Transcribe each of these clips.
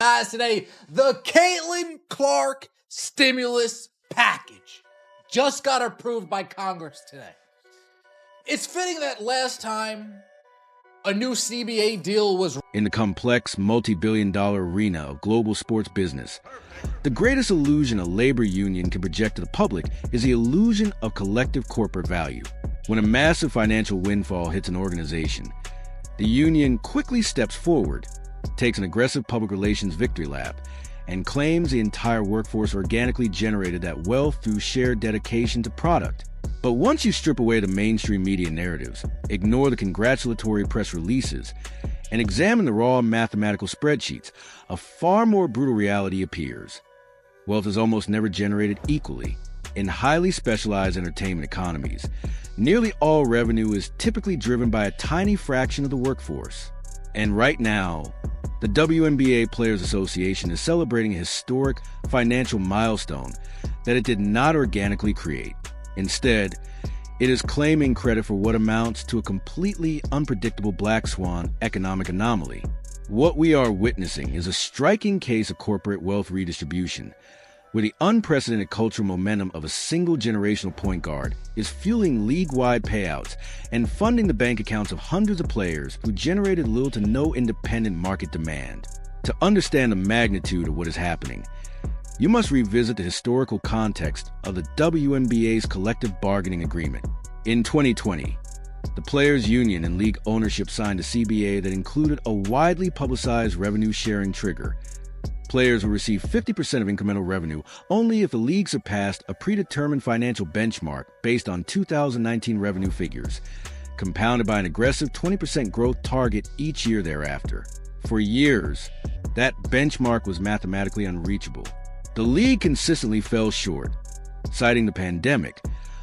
Guys, today, the Caitlin Clark stimulus package just got approved by Congress today. It's fitting that last time a new CBA deal was in the complex, multi-billion-dollar arena of global sports business. The greatest illusion a labor union can project to the public is the illusion of collective corporate value. When a massive financial windfall hits an organization, the union quickly steps forward, takes an aggressive public relations victory lap, and claims the entire workforce organically generated that wealth through shared dedication to product. But once you strip away the mainstream media narratives, ignore the congratulatory press releases, and examine the raw mathematical spreadsheets, a far more brutal reality appears. Wealth is almost never generated equally. In highly specialized entertainment economies, nearly all revenue is typically driven by a tiny fraction of the workforce. And right now, the WNBA Players Association is celebrating a historic financial milestone that it did not organically create. Instead, it is claiming credit for what amounts to a completely unpredictable black swan economic anomaly. What we are witnessing is a striking case of corporate wealth redistribution, where the unprecedented cultural momentum of a single generational point guard is fueling league-wide payouts and funding the bank accounts of hundreds of players who generated little to no independent market demand. To understand the magnitude of what is happening, you must revisit the historical context of the WNBA's collective bargaining agreement. In 2020, the Players Union and league ownership signed a CBA that included a widely publicized revenue-sharing trigger. Players will receive 50% of incremental revenue only if the league surpassed a predetermined financial benchmark based on 2019 revenue figures, compounded by an aggressive 20% growth target each year thereafter. For years, that benchmark was mathematically unreachable. The league consistently fell short, citing the pandemic,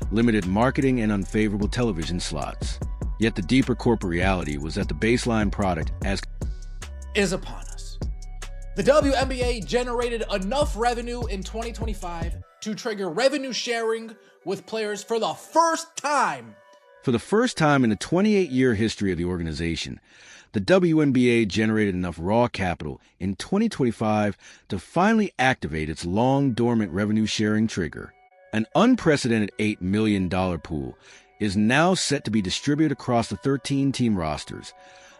limited marketing, and unfavorable television slots. Yet the deeper corporate reality was that the baseline product is upon us. The WNBA generated enough revenue in 2025 to trigger revenue sharing with players for the first time. For the first time in the 28-year history of the organization, the WNBA generated enough raw capital in 2025 to finally activate its long-dormant revenue-sharing trigger. An unprecedented $8 million pool is now set to be distributed across the 13-team rosters,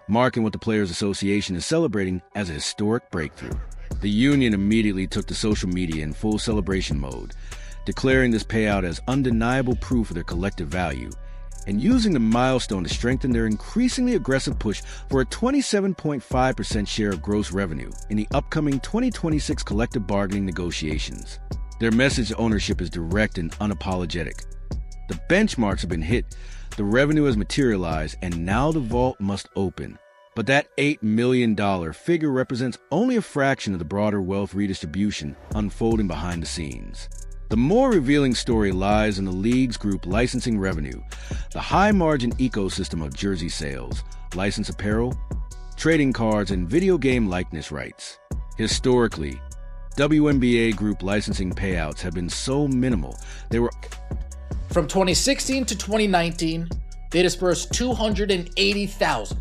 marking what the Players Association is celebrating as a historic breakthrough. The union immediately took to social media in full celebration mode, declaring this payout as undeniable proof of their collective value, and using the milestone to strengthen their increasingly aggressive push for a 27.5% share of gross revenue in the upcoming 2026 collective bargaining negotiations. Their message to ownership is direct and unapologetic. The benchmarks have been hit, the revenue has materialized, and now the vault must open. But that $8 million figure represents only a fraction of the broader wealth redistribution unfolding behind the scenes. The more revealing story lies in the league's group licensing revenue, the high-margin ecosystem of jersey sales, licensed apparel, trading cards, and video game likeness rights. Historically, WNBA group licensing payouts have been so minimal, they were... From 2016 to 2019, they dispersed $280,000.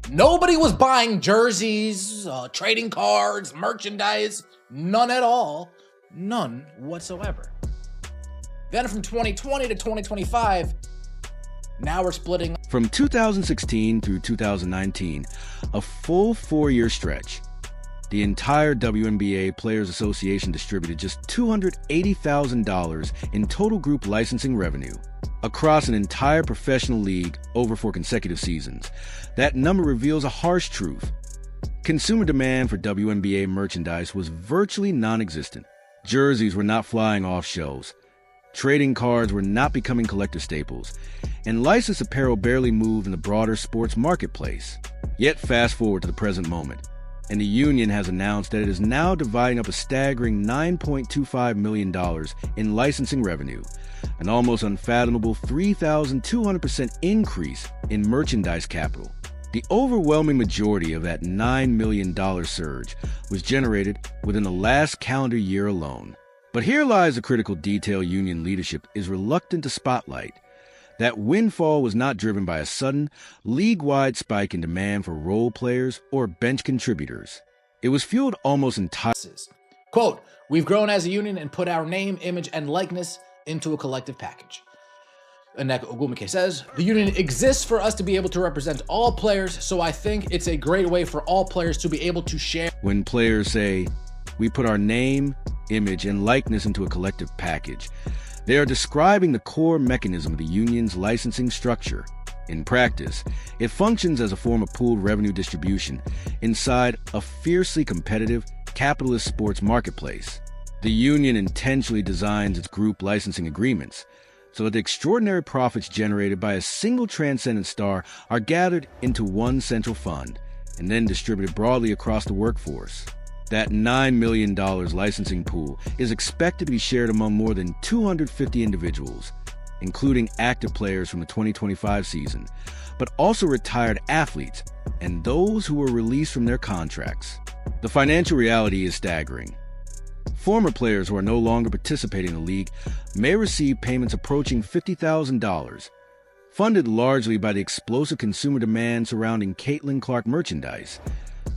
Nobody was buying jerseys, trading cards, merchandise, none at all. None whatsoever. Then from 2020 to 2025, now we're splitting. From 2016 through 2019, a full 4-year stretch, the entire WNBA Players Association distributed just $280,000 in total group licensing revenue across an entire professional league over 4 consecutive seasons. That number reveals a harsh truth. Consumer demand for WNBA merchandise was virtually non-existent. Jerseys were not flying off shelves. Trading cards were not becoming collector staples, and licensed apparel barely moved in the broader sports marketplace. Yet fast forward to the present moment, and the union has announced that it is now dividing up a staggering $9.25 million in licensing revenue, an almost unfathomable 3,200% increase in merchandise capital. The overwhelming majority of that $9 million surge was generated within the last calendar year alone. But here lies the critical detail union leadership is reluctant to spotlight. That windfall was not driven by a sudden, league-wide spike in demand for role players or bench contributors. It was fueled almost entirely. Quote, we've grown as a union and put our name, image, and likeness into a collective package. Anneka Ogwumike says, the union exists for us to be able to represent all players, so I think it's a great way for all players to be able to share. When players say, we put our name, image, and likeness into a collective package, they are describing the core mechanism of the union's licensing structure. In practice, it functions as a form of pooled revenue distribution inside a fiercely competitive, capitalist sports marketplace. The union intentionally designs its group licensing agreements so that the extraordinary profits generated by a single transcendent star are gathered into one central fund and then distributed broadly across the workforce. That $9 million licensing pool is expected to be shared among more than 250 individuals, including active players from the 2025 season, but also retired athletes and those who were released from their contracts. The financial reality is staggering. Former players who are no longer participating in the league may receive payments approaching $50,000, funded largely by the explosive consumer demand surrounding Caitlin Clark merchandise,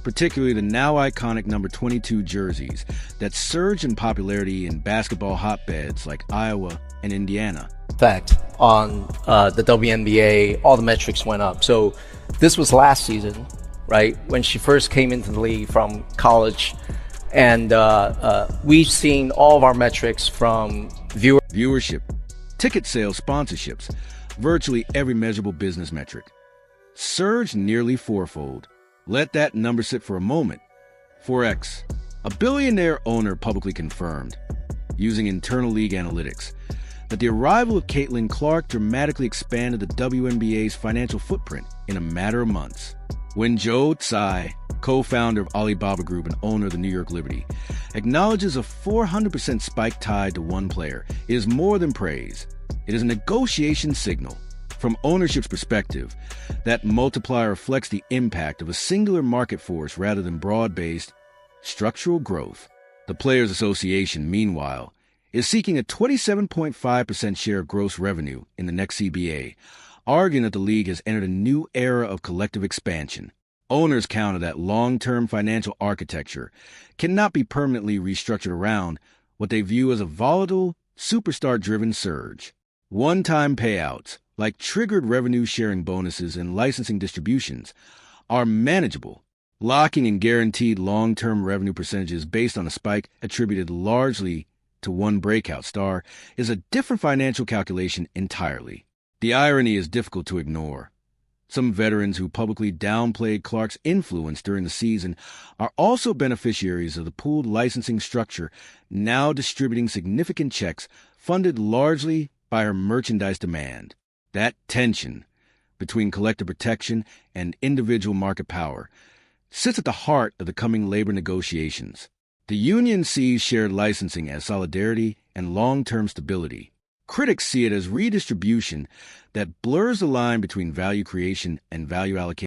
particularly the now iconic number 22 jerseys that surged in popularity in basketball hotbeds like Iowa and Indiana. Effect on the WNBA, all the metrics went up. So this was last season, right, when she first came into the league from college. And we've seen all of our metrics from viewership, ticket sales, sponsorships, virtually every measurable business metric surged nearly fourfold. Let that number sit for a moment. 4x, a billionaire owner publicly confirmed, using internal league analytics, that the arrival of Caitlin Clark dramatically expanded the WNBA's financial footprint in a matter of months. When Joe Tsai, co-founder of Alibaba Group and owner of the New York Liberty, acknowledges a 400% spike tied to one player, it is more than praise. It is a negotiation signal. From ownership's perspective, that multiplier reflects the impact of a singular market force rather than broad-based, structural growth. The Players Association, meanwhile, is seeking a 27.5% share of gross revenue in the next CBA, arguing that the league has entered a new era of collective expansion. Owners counter that long-term financial architecture cannot be permanently restructured around what they view as a volatile, superstar-driven surge. One-time payouts, like triggered revenue-sharing bonuses and licensing distributions, are manageable. Locking in guaranteed long-term revenue percentages based on a spike attributed largely to one breakout star is a different financial calculation entirely. The irony is difficult to ignore. Some veterans who publicly downplayed Clark's influence during the season are also beneficiaries of the pooled licensing structure, now distributing significant checks funded largely by her merchandise demand. That tension between collective protection and individual market power sits at the heart of the coming labor negotiations. The union sees shared licensing as solidarity and long-term stability. Critics see it as redistribution that blurs the line between value creation and value allocation.